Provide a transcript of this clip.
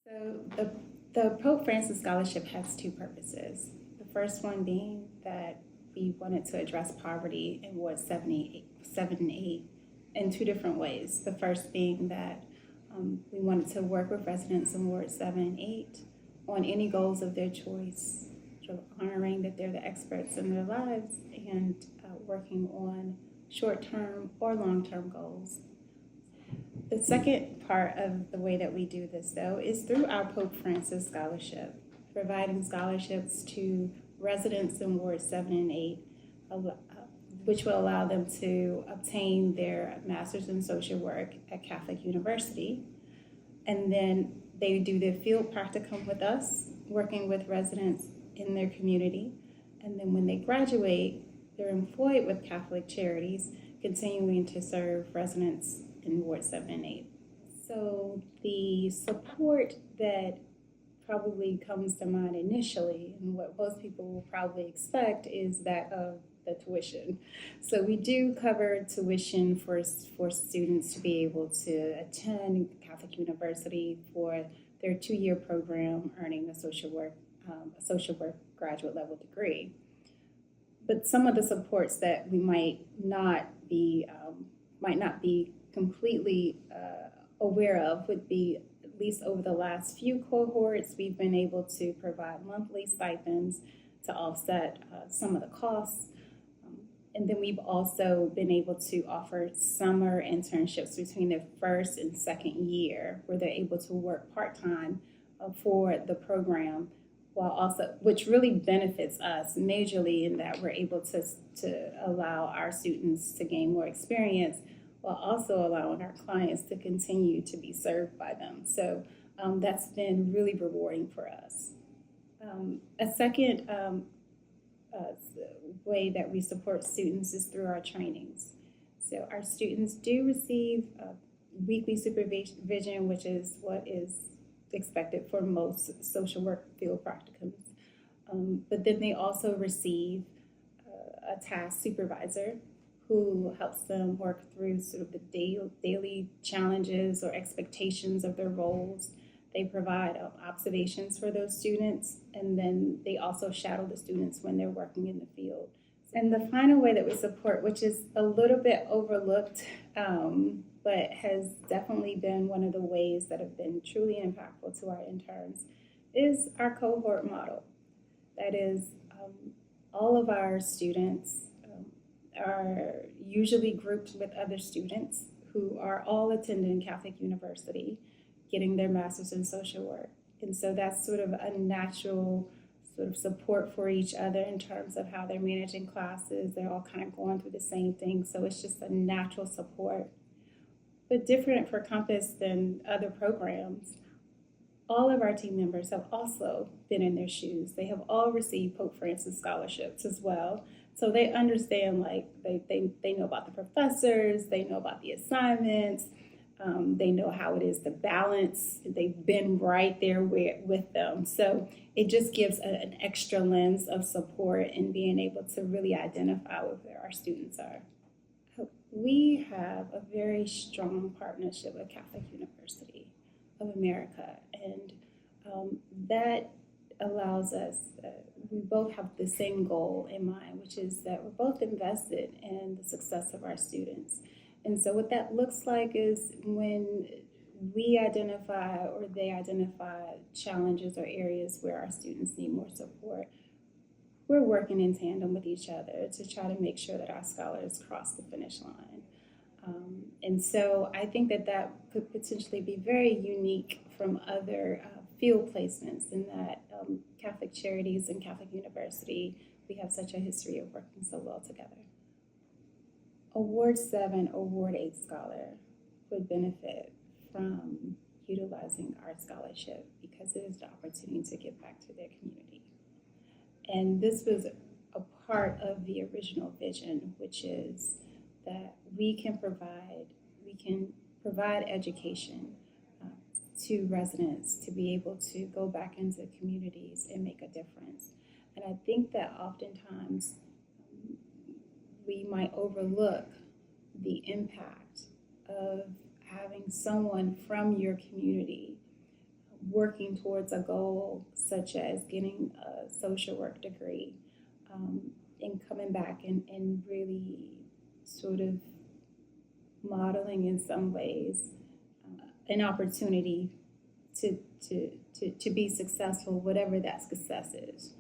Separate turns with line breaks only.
So the Pope Francis Scholarship has two purposes. The first one being that we wanted to address poverty in Ward 7 and 8 in two different ways. The first being that we wanted to work with residents in Ward 7 and 8 on any goals of their choice, sort of honoring that they're the experts in their lives and working on short-term or long-term goals. The second part of the way that we do this, though, is through our Pope Francis Scholarship, providing scholarships to residents in Ward 7 and 8, which will allow them to obtain their master's in social work at Catholic University. And then they do their field practicum with us, working with residents in their community. And then when they graduate, they're employed with Catholic Charities, continuing to serve residents in Ward 7 and 8. So the support that probably comes to mind initially, and what most people will probably expect, is that of the tuition. So we do cover tuition for students to be able to attend Catholic University for their 2-year program, earning a social work graduate level degree. But some of the supports that we might not be completely aware of would be, at least over the last few cohorts, we've been able to provide monthly stipends to offset some of the costs. And then we've also been able to offer summer internships between their first and second year, where they're able to work part-time for the program, while also, which really benefits us majorly in that we're able to allow our students to gain more experience, while also allowing our clients to continue to be served by them. So that's been really rewarding for us. A second way that we support students is through our trainings. So our students do receive weekly supervision, which is what is expected for most social work field practicums. But then they also receive a task supervisor who helps them work through sort of the daily challenges or expectations of their roles. They provide observations for those students, and then they also shadow the students when they're working in the field. And the final way that we support, which is a little bit overlooked, but has definitely been one of the ways that have been truly impactful to our interns, is our cohort model. That is, all of our students are usually grouped with other students who are all attending Catholic University, getting their master's in social work. And so that's sort of a natural sort of support for each other in terms of how they're managing classes. They're all kind of going through the same thing, so it's just a natural support. But different for Compass than other programs, all of our team members have also been in their shoes. They have all received Pope Francis scholarships as well. So they understand, like, they know about the professors, they know about the assignments, they know how it is to balance. They've been right there with them. So it just gives an extra lens of support and being able to really identify where our students are. We have a very strong partnership with Catholic University of America, and that allows us, we both have the same goal in mind, which is that we're both invested in the success of our students. And so what that looks like is when we identify or they identify challenges or areas where our students need more support, we're working in tandem with each other to try to make sure that our scholars cross the finish line. And so I think that could potentially be very unique from other field placements, in that Catholic Charities and Catholic University, we have such a history of working so well together. A Ward 7 or Ward 8 scholar would benefit from utilizing our scholarship because it is the opportunity to give back to their community. And this was a part of the original vision, which is that we can provide education to residents to be able to go back into communities and make a difference. And I think that oftentimes we might overlook the impact of having someone from your community working towards a goal such as getting a social work degree, and coming back and really sort of modeling in some ways an opportunity to be successful, whatever that success is.